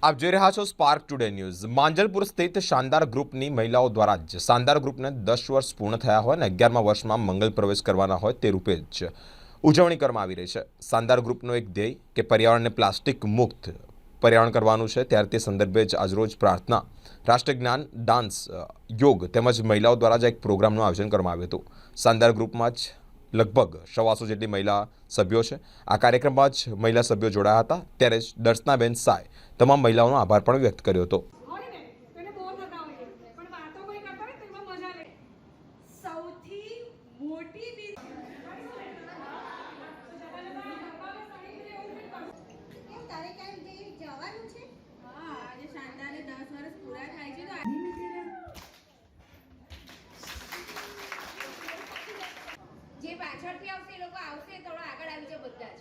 આપ જોઈ રહ્યા છો સ્પાર્ક ટુડે ન્યૂઝ। માંજલપુર સ્થિત શાનદાર ગ્રુપની મહિલાઓ દ્વારા જ શાનદાર ગ્રુપને 10 વર્ષ પૂર્ણ થયા હોય અને 11મા વર્ષમાં મંગલ પ્રવેશ કરવાના હોય તે રૂપે જ ઉજવણી કરવામાં આવી રહી છે। શાનદાર ગ્રુપનો એક ધ્યેય કે પર્યાવરણને પ્લાસ્ટિક મુક્ત પર્યાવરણ કરવાનું છે, ત્યારે તે સંદર્ભે જ આજરોજ પ્રાર્થના, રાષ્ટ્રજ્ઞાન, ડાન્સ, યોગ તેમજ મહિલાઓ દ્વારા જ એક પ્રોગ્રામનું આયોજન કરવામાં આવ્યું હતું। શાનદાર ગ્રુપમાં જ લગભગ 125 જેટલી મહિલા સભ્યો છે। આ કાર્યક્રમમાં જ મહિલા સભ્યો જોડાયા હતા, ત્યારે જ દર્શનાબેન સાય તમામ મહિલાઓનો આભાર પણ વ્યક્ત કર્યો હતો। જે પાછળથી આવશે એ લોકો આવશે, થોડો આગળ આવી જાવ, બધા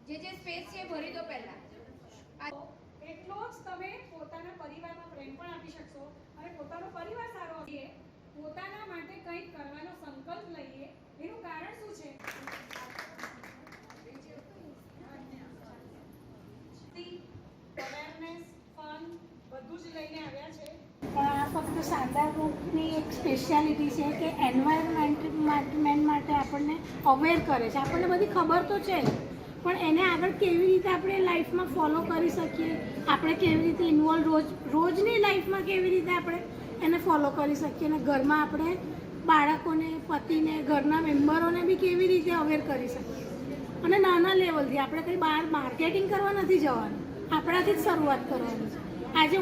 જ જે સ્પેસ છે ભરી દો પહેલા। એટલો જ તમે પોતાના પરિવારમાં પ્રેમ પણ આપી શકશો અને પોતાનો પરિવાર સારો હશે। પોતાના માટે કંઈક કરવાનો સંકલ્પ લઈએ, એનું કારણ શું છે? અવેરનેસ, ફન બધું જ લઈને આવ્યા છે। પણ આ ફક્ત શાનદાર ગ્રુપની એક સ્પેશિયાલિટી છે કે એન્વાયરમેન્ટ માટે આપણને અવેર કરે છે। આપણને બધી ખબર તો છે, પણ એને આગળ કેવી રીતે આપણે લાઈફમાં ફોલો કરી શકીએ, આપણે કેવી રીતે ઇન્વોલ્વ રોજની લાઈફમાં કેવી રીતે આપણે એને ફોલો કરી શકીએ, અને ઘરમાં આપણે બાળકોને, પતિને, ઘરના મેમ્બરોને બી કેવી રીતે અવેર કરી શકીએ। અને નાના લેવલથી આપણે કંઈ બહાર માર્કેટિંગ કરવા નથી જવાનું, આપણાથી જ શરૂઆત કરવાની છે। આજે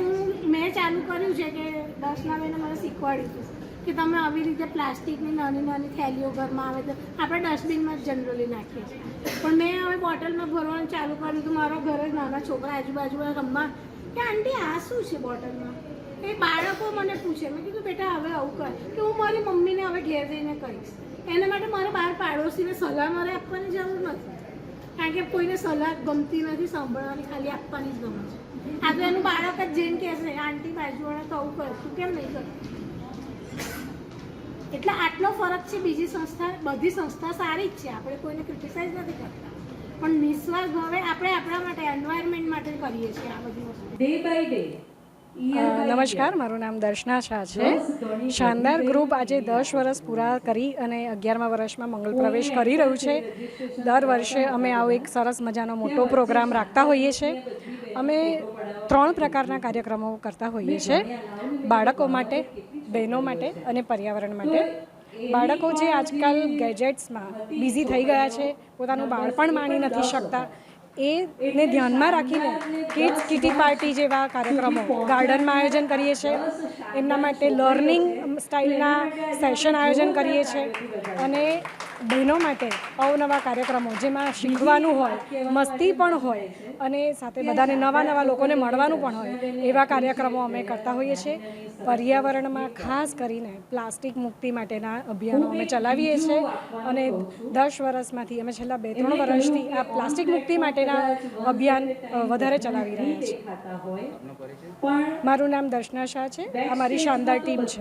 મેં ચાલુ કર્યું છે કે દર્શનાબેને મને શીખવાડ્યું હતું કે તમે આવી રીતે પ્લાસ્ટિકની નાની નાની થેલીઓ ઘરમાં આવે તો આપણે ડસ્ટબિનમાં જ જનરલી નાખીએ છીએ, પણ મેં હવે બોટલમાં ભરવાનું ચાલુ કર્યું હતું। મારા ઘરે નાના છોકરા આજુબાજુમાં રમવા કે આંટી આ શું છે બોટલમાં, એ બાળકો મને પૂછે। મેં કીધું બેટા હવે આવું કર કે હું મારી મમ્મીને હવે ઘેર જઈને કહીશ। એના માટે મારે બહાર પાડોશીને સલાહ મારે આપવાની જરૂર નથી, કારણ કે કોઈને સલાહ ગમતી નથી સાંભળવાની, ખાલી આપવાની જ ગમે છે। આ તો એનું બાળક જ જઈને કહેશે આંટી બાજુવાળા તો આવું કરે, તું કેમ નહીં કરતી? એટલે આટલો ફરક છે। બીજી સંસ્થા, બધી સંસ્થા સારી જ છે, આપણે કોઈને ક્રિટિસાઇઝ નથી કરતા, પણ નિસ્વાર્થ ભાવે આપણે આપણા માટે, એન્વાયરમેન્ટ માટે કરીએ છીએ આ બધી વસ્તુ ડે બાય ડે। નમસ્કાર, મારું નામ દર્શના શાહ છે। શાનદાર ગ્રુપ આજે 10 વર્ષ પૂરા કરી અને 11મા વર્ષમાં મંગલ પ્રવેશ કરી રહ્યું છે। દર વર્ષે અમે આવો એક સરસ મજાનો મોટો પ્રોગ્રામ રાખતા હોઈએ છીએ। અમે 3 પ્રકારના કાર્યક્રમો કરતા હોઈએ છીએ, બાળકો માટે, બહેનો માટે અને પર્યાવરણ માટે। બાળકો જે આજકાલ ગેજેટ્સમાં બિઝી થઈ ગયા છે, પોતાનું બાળપણ માણી નથી શકતા, એને ધ્યાનમાં રાખીને કિડ્સ કિટી પાર્ટી જેવા કાર્યક્રમો ગાર્ડનમાં આયોજન કરીએ છીએ। એમના માટે લર્નિંગ સ્ટાઇલના સેશન આયોજન કરીએ છીએ, અને બહેનો માટે અવનવા કાર્યક્રમો જેમાં શીખવાનું હોય, મસ્તી પણ હોય અને સાથે બધાને નવા લોકોને મળવાનું પણ હોય, એવા કાર્યક્રમો અમે કરતા હોઈએ છીએ। પર્યાવરણમાં ખાસ કરીને પ્લાસ્ટિક મુક્તિ માટેના અભિયાનો અમે ચલાવીએ છીએ, અને 10 વર્ષમાંથી અમે છેલ્લા 2-3 વર્ષથી આ પ્લાસ્ટિક મુક્તિ માટેના અભિયાન વધારે ચલાવી રહ્યા છીએ। મારું નામ દર્શના શાહ છે, અમારી શાનદાર ટીમ છે।